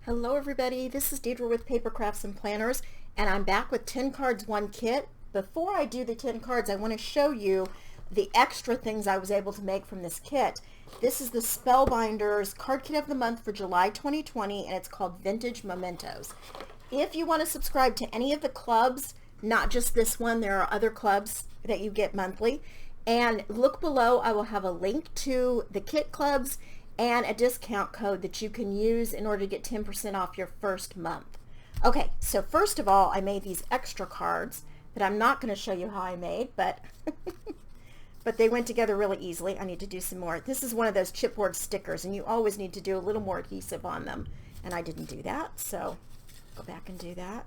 Hello everybody, this is Dedra with Paper Crafts and Planners, and I'm back with 10 cards, 1 kit. Before I do the 10 cards, I want to show you the extra things I was able to make from this kit. This is the Spellbinders card kit of the month for July 2020, and it's called Vintage Mementos. If you want to subscribe to any of the clubs, not just this one, there are other clubs that you get monthly, and look below, I will have a link to the kit clubs and a discount code that you can use in order to get 10% off your first month. Okay, so first of all, I made these extra cards that I'm not going to show you how I made, but but they went together really easily. I need to do some more. This is one of those chipboard stickers, and you always need to do a little more adhesive on them, and I didn't do that, so go back and do that.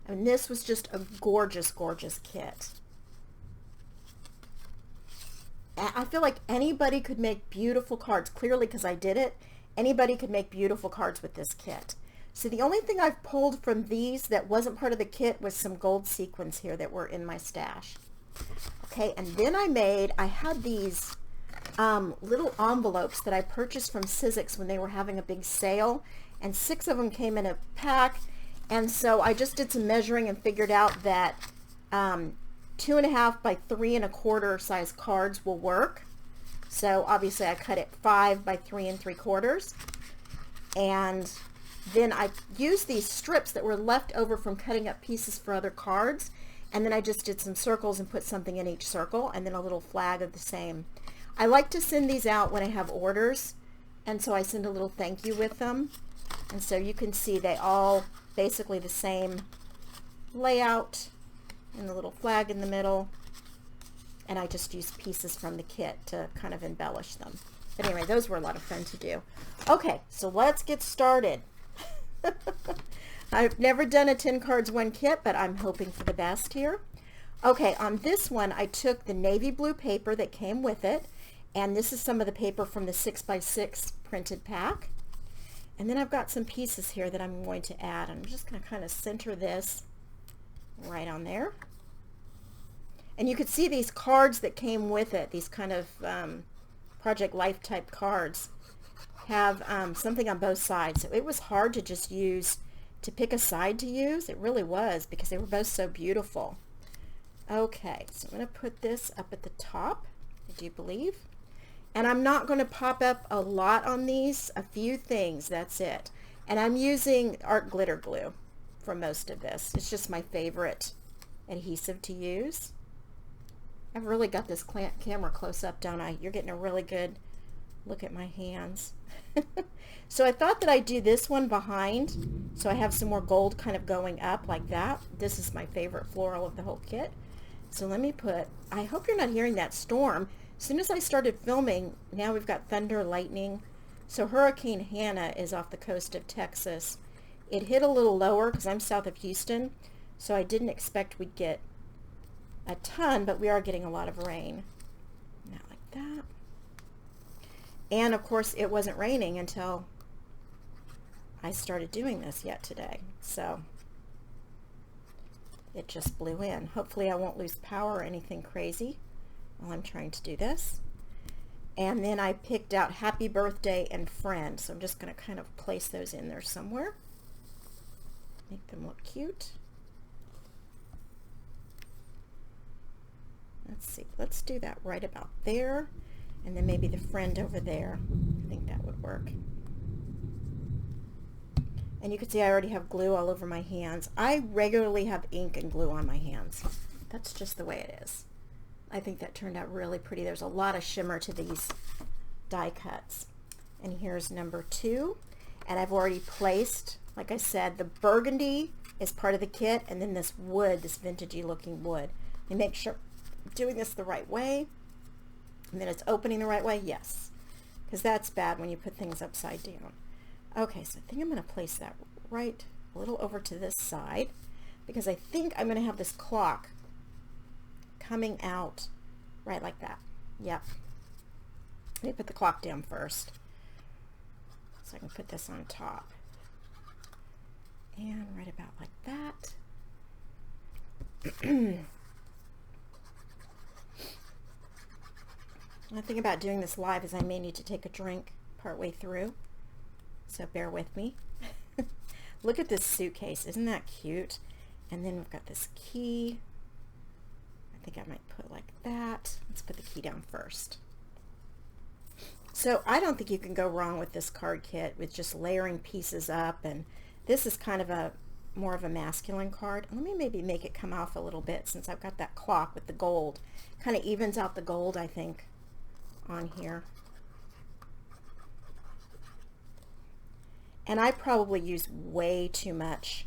And this was just a gorgeous, gorgeous kit. I feel like anybody could make beautiful cards. Clearly, because I did it, anybody could make beautiful cards with this kit. So the only thing I've pulled from these that wasn't part of the kit was some gold sequins here that were in my stash. Okay, and then I had these little envelopes that I purchased from Sizzix when they were having a big sale, and 6 of them came in a pack, and so I just did some measuring and figured out that 2.5 by 3 1/4 size cards will work. So obviously I cut it 5 by 3 3/4, and then I used these strips that were left over from cutting up pieces for other cards, and then I just did some circles and put something in each circle, and then a little flag of the same. I like to send these out when I have orders, and so I send a little thank you with them, and so you can see they all basically the same layout and the little flag in the middle, and I just used pieces from the kit to kind of embellish them. But anyway, those were a lot of fun to do. Okay, so let's get started. I've never done a 10 cards 1 kit, but I'm hoping for the best here. Okay, on this one I took the navy blue paper that came with it, and this is some of the paper from the 6x6 printed pack. And then I've got some pieces here that I'm going to add. I'm just going to kind of center this right on there. And you could see these cards that came with it, these kind of Project Life type cards, have something on both sides. So it was hard to just pick a side to use. It really was, because they were both so beautiful. Okay, so I'm going to put this up at the top, I do believe. And I'm not going to pop up a lot on these, a few things, that's it. And I'm using art glitter glue for most of this. It's just my favorite adhesive to use. I've really got this camera close up, don't I? You're getting a really good look at my hands. So I thought that I'd do this one behind, so I have some more gold kind of going up like that. This is my favorite floral of the whole kit. So let me I hope you're not hearing that storm. As soon as I started filming, now we've got thunder, lightning. So Hurricane Hannah is off the coast of Texas. It hit a little lower because I'm south of Houston, so I didn't expect we'd get a ton, but we are getting a lot of rain. Now like that. And of course it wasn't raining until I started doing this yet today. So it just blew in. Hopefully I won't lose power or anything crazy while I'm trying to do this. And then I picked out Happy Birthday and Friend. So I'm just going to kind of place those in there somewhere. Make them look cute. Let's see, let's do that right about there, and then maybe the friend over there. I think that would work. And you can see I already have glue all over my hands. I regularly have ink and glue on my hands. That's just the way it is. I think that turned out really pretty. There's a lot of shimmer to these die cuts. And here's number 2. And I've already placed, like I said, the burgundy is part of the kit, and then this wood, this vintagey looking wood. You make sure I'm doing this the right way, and then it's opening the right way. Yes, because that's bad when you put things upside down. Okay, so I think I'm going to place that right a little over to this side, because I think I'm going to have this clock coming out right like that. Yep. Let me put the clock down first so I can put this on top. And right about like that. The thing about doing this live is I may need to take a drink partway through, so bear with me. Look at this suitcase. Isn't that cute? And then we've got this key. I think I might put like that. Let's put the key down first. So I don't think you can go wrong with this card kit with just layering pieces up, and this is kind of a more of a masculine card. Let me maybe make it come off a little bit since I've got that clock with the gold. Kind of evens out the gold, I think, on here. And I probably use way too much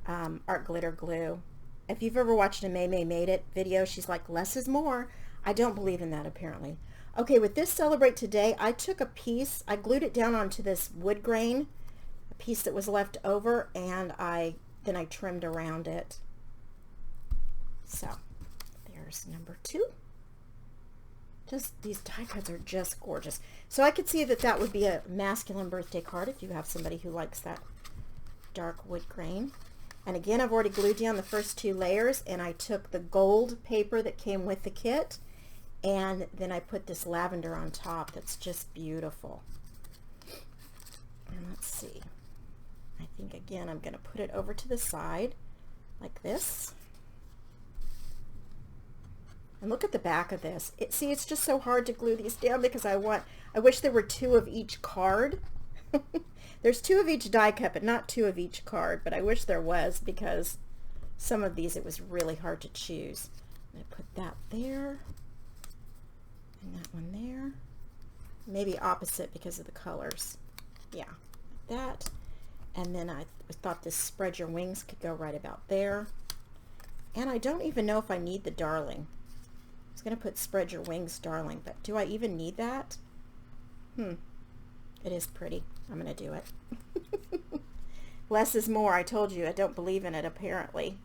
art glitter glue. If you've ever watched a May Made It video, she's like, less is more. I don't believe in that, apparently. Okay, with this Celebrate Today, I took a piece, I glued it down onto this wood grain, a piece that was left over, and then I trimmed around it. So, there's number 2. Just, these die cuts are just gorgeous. So I could see that that would be a masculine birthday card if you have somebody who likes that dark wood grain. And again, I've already glued down the first 2 layers, and I took the gold paper that came with the kit, and then I put this lavender on top that's just beautiful. And let's see. I think again I'm going to put it over to the side like this. And look at the back of this. See, it's just so hard to glue these down because I wish there were 2 of each card. There's 2 of each die cut, but not 2 of each card. But I wish there was, because some of these it was really hard to choose. I'm going to put that there. And that one there. Maybe opposite because of the colors. Yeah, like that. And then I thought this spread your wings could go right about there. And I don't even know if I need the darling. I was going to put spread your wings darling, but do I even need that? It is pretty. I'm going to do it. Less is more. I told you I don't believe in it, apparently.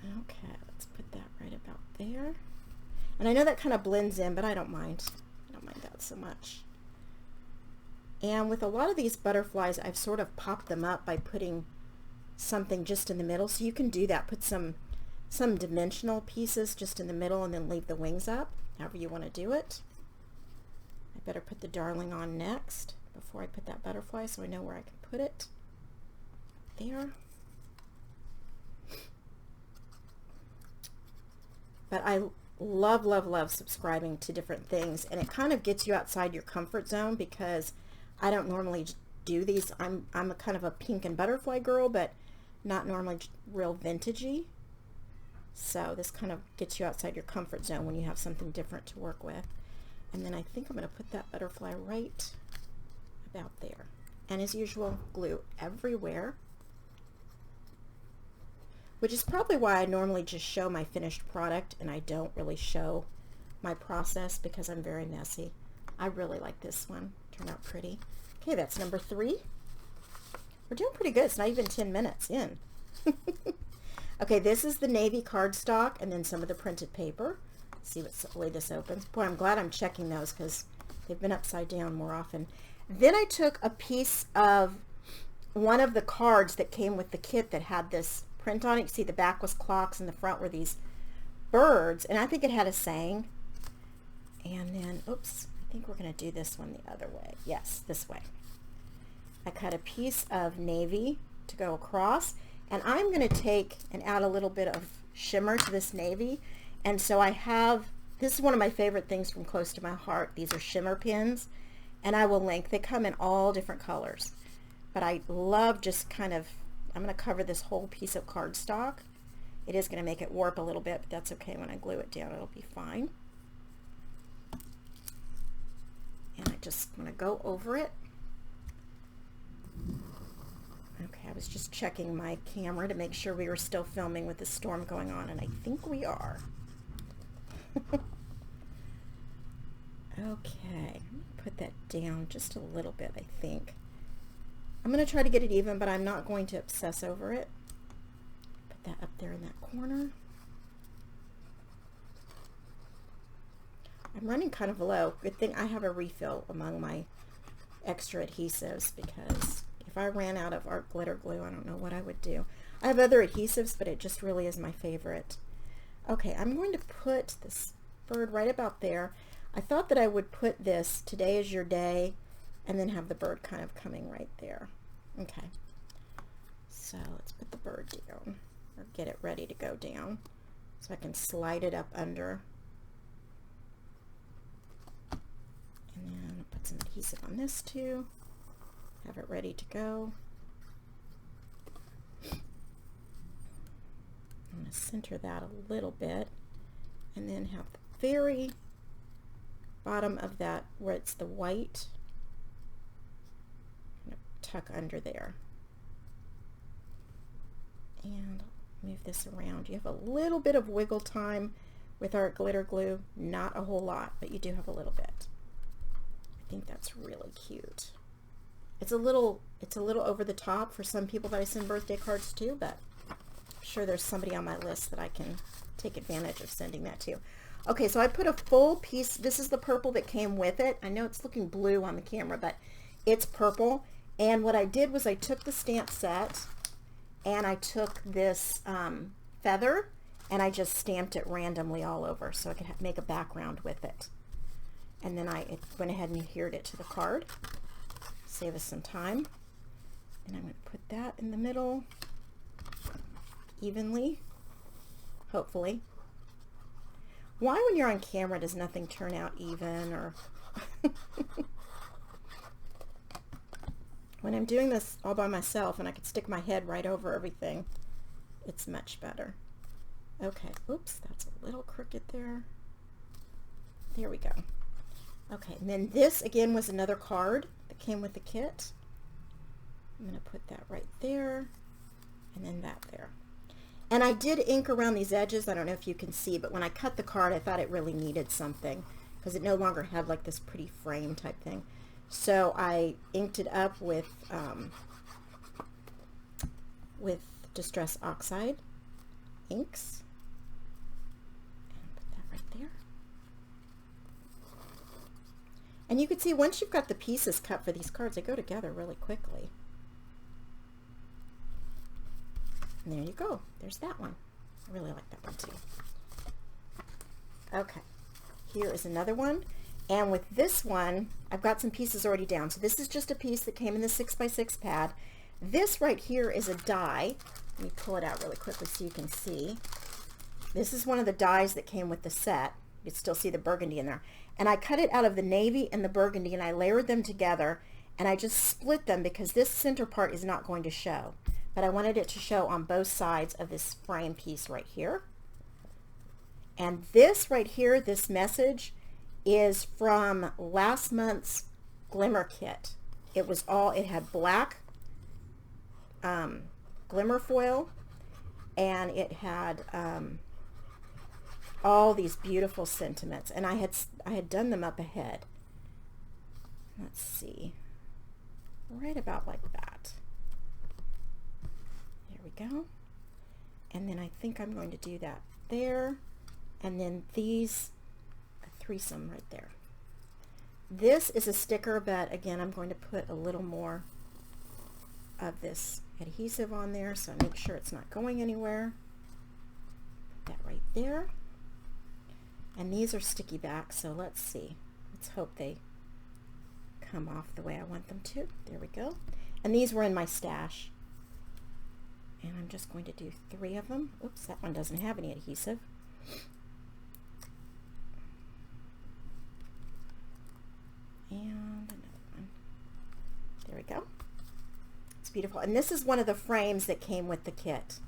Okay, let's put that right about there. And I know that kind of blends in, but I don't mind. I don't mind that so much. And with a lot of these butterflies, I've sort of popped them up by putting something just in the middle. So you can do that. Put some dimensional pieces just in the middle and then leave the wings up, however you want to do it. I better put the darling on next before I put that butterfly so I know where I can put it. There. But I love, love, love subscribing to different things, and it kind of gets you outside your comfort zone because I don't normally do these. I'm a kind of a pink and butterfly girl, but not normally real vintagey. So this kind of gets you outside your comfort zone when you have something different to work with. And then I think I'm going to put that butterfly right about there. And as usual, glue everywhere, which is probably why I normally just show my finished product and I don't really show my process because I'm very messy. I really like this one. Turned out pretty. Okay, that's number 3. We're doing pretty good. It's not even 10 minutes in. Okay, this is the navy cardstock and then some of the printed paper. Let's see what way this opens. Boy, I'm glad I'm checking those because they've been upside down more often. Then I took a piece of one of the cards that came with the kit that had this print on it. You see the back was clocks and the front were these birds, and I think it had a saying. And then, oops, I think we're going to do this one the other way. Yes, this way. I cut a piece of navy to go across, and I'm going to take and add a little bit of shimmer to this navy. And so I have, this is one of my favorite things from close to my heart. These are Shimmer Pins, and I will link. They come in all different colors, but I love just kind of, I'm going to cover this whole piece of cardstock. It is going to make it warp a little bit, but that's okay. When I glue it down, it'll be fine. And I just want to go over it. Okay, I was just checking my camera to make sure we were still filming with the storm going on, and I think we are. Okay, put that down just a little bit, I think. I'm going to try to get it even, but I'm not going to obsess over it. Put that up there in that corner. I'm running kind of low. Good thing I have a refill among my extra adhesives, because if I ran out of art glitter glue, I don't know what I would do. I have other adhesives, but it just really is my favorite. Okay, I'm going to put this bird right about there. I thought that I would put this, Today is Your Day, and then have the bird kind of coming right there. Okay, so let's put the bird down, or get it ready to go down, so I can slide it up under. And then I'll put some adhesive on this too, have it ready to go. I'm going to center that a little bit, and then have the very bottom of that, where it's the white, kind of tuck under there. And move this around. You have a little bit of wiggle time with our glitter glue, not a whole lot, but you do have a little bit. I think that's really cute. It's a little over the top for some people that I send birthday cards to, but I'm sure there's somebody on my list that I can take advantage of sending that to. Okay, so I put a full piece. This is the purple that came with it. I know it's looking blue on the camera, but it's purple. And what I did was I took the stamp set, and I took this feather, and I just stamped it randomly all over so I could make a background with it. And then I went ahead and adhered it to the card. Save us some time. And I'm going to put that in the middle evenly, hopefully. Why, when you're on camera, does nothing turn out even? Or when I'm doing this all by myself and I could stick my head right over everything, it's much better. Okay, oops, that's a little crooked there. There we go. Okay, and then this again was another card that came with the kit. I'm going to put that right there, and then that there. And I did ink around these edges. I don't know if you can see, but when I cut the card, I thought it really needed something because it no longer had like this pretty frame type thing. So I inked it up with Distress Oxide inks. And put that right there. And you can see once you've got the pieces cut for these cards, they go together really quickly. And there you go. There's that one. I really like that one too. Okay, here is another one. And with this one, I've got some pieces already down. So this is just a piece that came in the 6x6 pad. This right here is a die. Let me pull it out really quickly so you can see. This is one of the dies that came with the set. You can still see the burgundy in there. And I cut it out of the navy and the burgundy, and I layered them together, and I just split them because this center part is not going to show. But I wanted it to show on both sides of this frame piece right here. And this right here, this message, is from last month's Glimmer kit. It was all, it had black glimmer foil, and it had all these beautiful sentiments, and I had done them up ahead. Let's see, right about like that. There we go. And then I think I'm going to do that there, and then these, a threesome right there. This is a sticker, but again, I'm going to put a little more of this adhesive on there so I make sure it's not going anywhere. Put that right there. And these are sticky back, so let's see. Let's hope they come off the way I want them to. There we go. And these were in my stash. And I'm just going to do 3 of them. Oops, that one doesn't have any adhesive. And another one. There we go. It's beautiful. And this is one of the frames that came with the kit.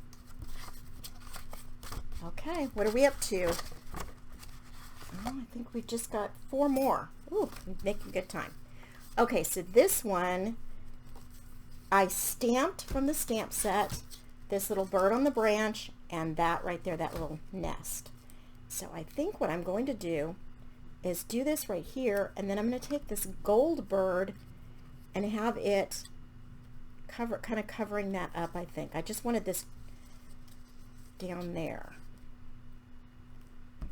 Okay, what are we up to? Oh, I think we've just got 4 more. Ooh, we're making good time. Okay, so this one I stamped from the stamp set, this little bird on the branch, and that right there, that little nest. So I think what I'm going to do is do this right here, and then I'm going to take this gold bird and have it cover, kind of covering that up. I think I just wanted this down there.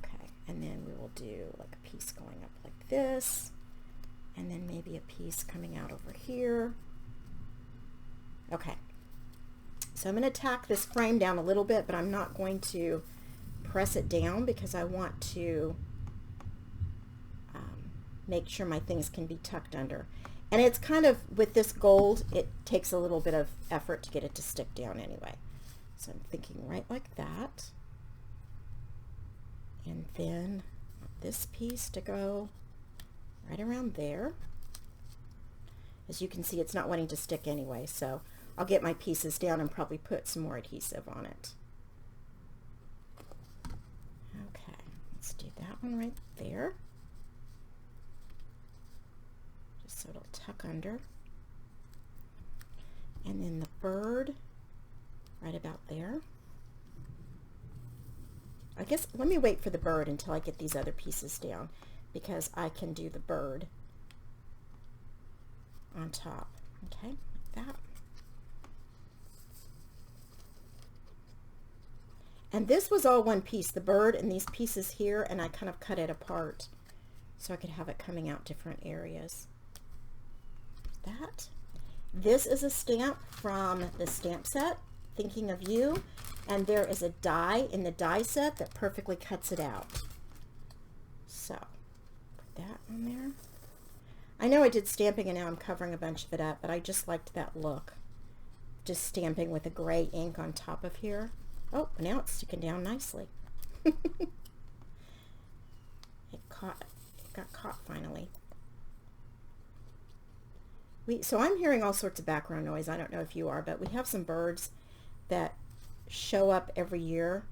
Okay, and then we will do like a piece going up like this, and then maybe a piece coming out over here. Okay, so I'm going to tack this frame down a little bit, but I'm not going to press it down because I want to make sure my things can be tucked under. And it's kind of, with this gold, it takes a little bit of effort to get it to stick down anyway. So I'm thinking right like that. And then this piece to go right around there. As you can see, it's not wanting to stick anyway, so I'll get my pieces down and probably put some more adhesive on it. Okay, let's do that one right there. Just so it'll tuck under. And then the bird right about there. I guess let me wait for the bird until I get these other pieces down, because I can do the bird on top. Okay, like that. And this was all one piece, the bird and these pieces here, and I kind of cut it apart so I could have it coming out different areas. That. This is a stamp from the stamp set, Thinking of You, and there is a die in the die set that perfectly cuts it out. So, put that on there. I know I did stamping and now I'm covering a bunch of it up, but I just liked that look. Just stamping with a gray ink on top of here. Oh, now it's sticking down nicely. It got caught finally. So I'm hearing all sorts of background noise. I don't know if you are, but we have some birds that show up every year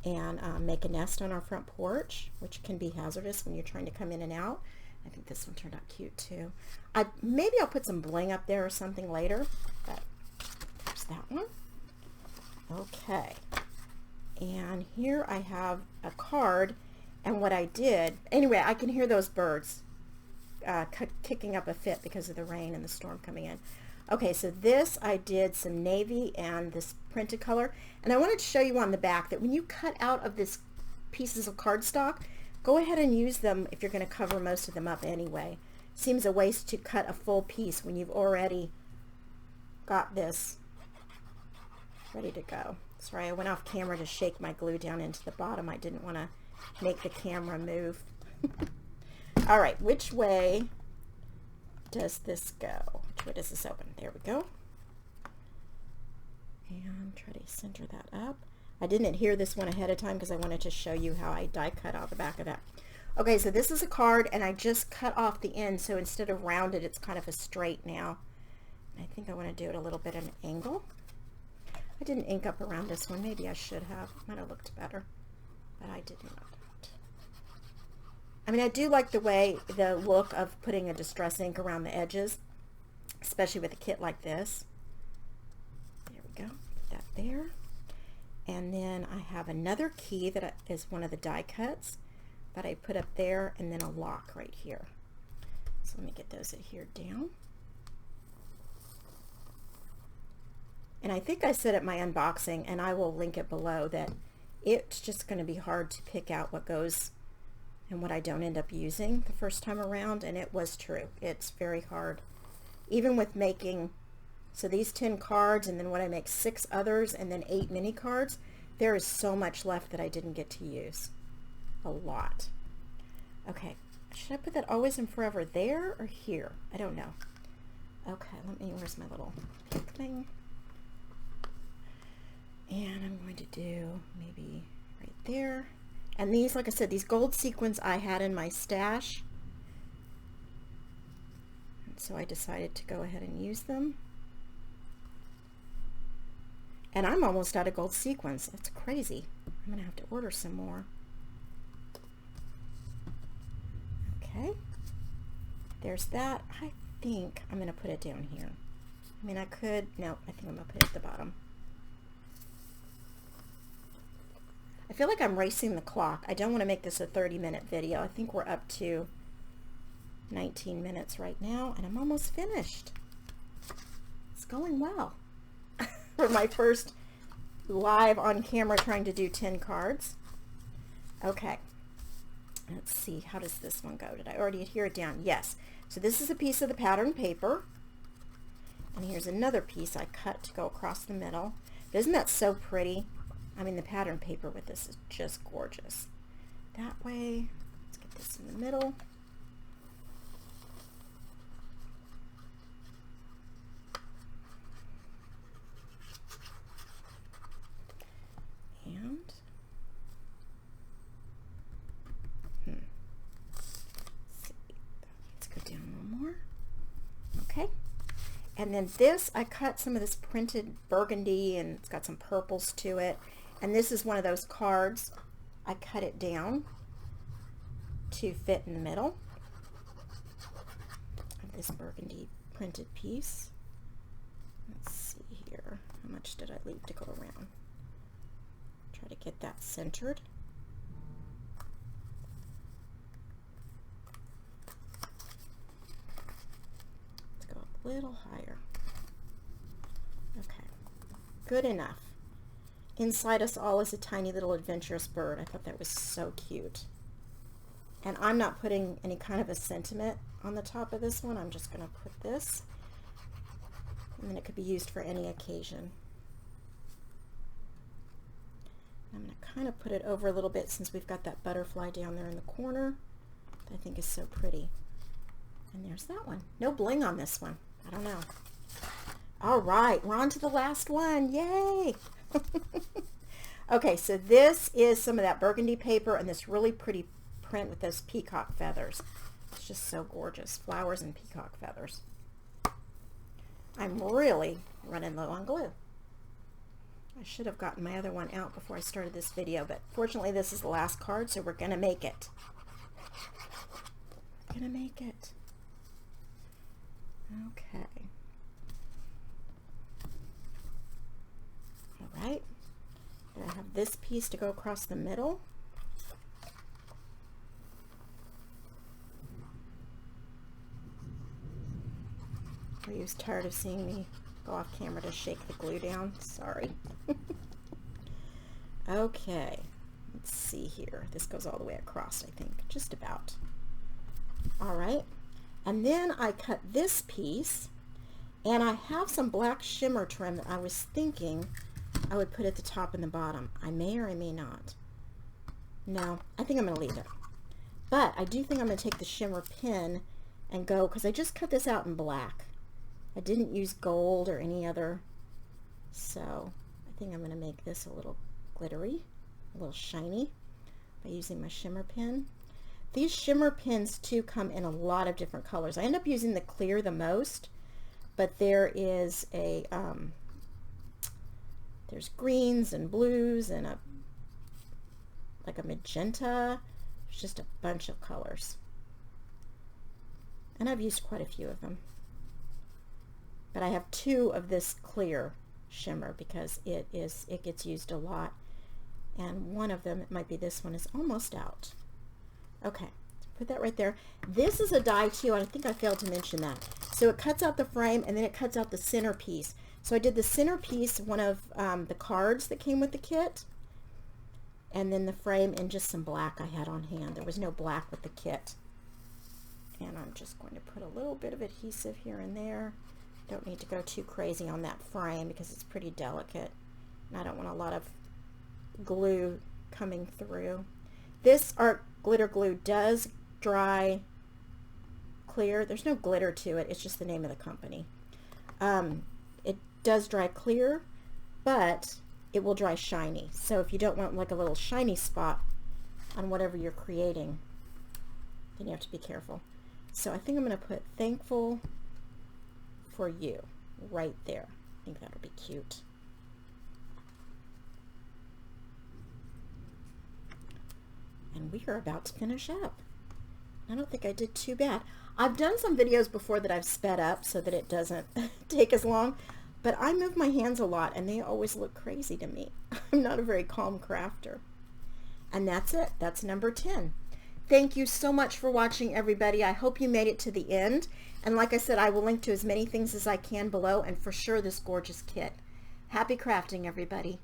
and make a nest on our front porch, which can be hazardous when you're trying to come in and out. I think this one turned out cute too. Maybe I'll put some bling up there or something later, but there's that one. Okay, and here I have a card, and what I did, anyway, I can hear those birds kicking up a fit because of the rain and the storm coming in. Okay, so this I did some navy and this printed color, and I wanted to show you on the back that when you cut out of this pieces of cardstock, go ahead and use them if you're going to cover most of them up anyway. Seems a waste to cut a full piece when you've already got this ready to go. Sorry, I went off camera to shake my glue down into the bottom. I didn't want to make the camera move. All right, which way does this go? Which way does this open? There we go. And try to center that up. I didn't adhere this one ahead of time because I wanted to show you how I die cut out the back of that. Okay, so this is a card, and I just cut off the end, so instead of rounded, it's kind of a straight now. I think I want to do it a little bit at an angle. I didn't ink up around this one. Maybe I should have. Might have looked better, but I did not. I mean, I do like the look of putting a distress ink around the edges, especially with a kit like this. There we go. Put that there. And then I have another key that is one of the die cuts that I put up there, and then a lock right here. So let me get those adhered down. And I think I said at my unboxing, and I will link it below, that it's just going to be hard to pick out what goes and what I don't end up using the first time around, and it was true. It's very hard. Even with making, so these 10 cards, and then when I make 6 others, and then 8 mini cards, there is so much left that I didn't get to use. A lot. Okay, should I put that always and forever there or here? I don't know. Okay, where's my little pick thing? And I'm going to do maybe right there. And these, like I said, these gold sequins I had in my stash. And so I decided to go ahead and use them. And I'm almost out of gold sequins. That's crazy. I'm going to have to order some more. Okay. There's that. I think I'm going to put it down here. I mean, I could, no, I think I'm going to put it at the bottom. I feel like I'm racing the clock. I don't want to make this a 30-minute video. I think we're up to 19 minutes right now, and I'm almost finished. It's going well. For my first live on camera trying to do 10 cards. Okay. Let's see, how does this one go? Did I already adhere it down? Yes. So this is a piece of the pattern paper. And here's another piece I cut to go across the middle. But isn't that so pretty? I mean, the pattern paper with this is just gorgeous. That way, let's get this in the middle. Okay. And then this, I cut some of this printed burgundy, and it's got some purples to it. And this is one of those cards. I cut it down to fit in the middle of this burgundy printed piece. Let's see here. How much did I leave to go around? Try to get that centered. A little higher. Okay, good enough. Inside us all is a tiny little adventurous bird. I thought that was so cute. And I'm not putting any kind of a sentiment on the top of this one. I'm just going to put this, and then it could be used for any occasion. I'm going to kind of put it over a little bit since we've got that butterfly down there in the corner that I think is so pretty. And there's that one. No bling on this one. I don't know. All right, we're on to the last one. Yay! Okay, so this is some of that burgundy paper and this really pretty print with those peacock feathers. It's just so gorgeous. Flowers and peacock feathers. I'm really running low on glue. I should have gotten my other one out before I started this video, but fortunately this is the last card, so we're going to make it. We're going to make it. Okay. All right. And I have this piece to go across the middle. Are you tired of seeing me go off camera to shake the glue down? Sorry. Okay. Let's see here. This goes all the way across, I think. Just about. All right. And then I cut this piece, and I have some black shimmer trim that I was thinking I would put at the top and the bottom. I may or I may not. No, I think I'm going to leave it. But I do think I'm going to take the shimmer pin and go, because I just cut this out in black. I didn't use gold or any other, so I think I'm going to make this a little glittery, a little shiny by using my shimmer pin. These shimmer pins too come in a lot of different colors. I end up using the clear the most, but there is a there's greens and blues and like a magenta. There's just a bunch of colors, and I've used quite a few of them. But I have two of this clear shimmer because it gets used a lot, and one of them, it might be this one, is almost out. Okay, put that right there. This is a die too, and I think I failed to mention that. So it cuts out the frame and then it cuts out the center piece. So I did the center piece, one of the cards that came with the kit, and then the frame in just some black I had on hand. There was no black with the kit. And I'm just going to put a little bit of adhesive here and there. Don't need to go too crazy on that frame because it's pretty delicate, and I don't want a lot of glue coming through. This art glitter glue does dry clear. There's no glitter to it, it's just the name of the company. It does dry clear, but it will dry shiny. So if you don't want like a little shiny spot on whatever you're creating, then you have to be careful. So I think I'm going to put thankful for you right there. I think that'll be cute. And we are about to finish up. I don't think I did too bad. I've done some videos before that I've sped up so that it doesn't take as long, but I move my hands a lot and they always look crazy to me. I'm not a very calm crafter. And that's it. That's number 10. Thank you so much for watching, everybody. I hope you made it to the end. And like I said, I will link to as many things as I can below, and for sure this gorgeous kit. Happy crafting, everybody.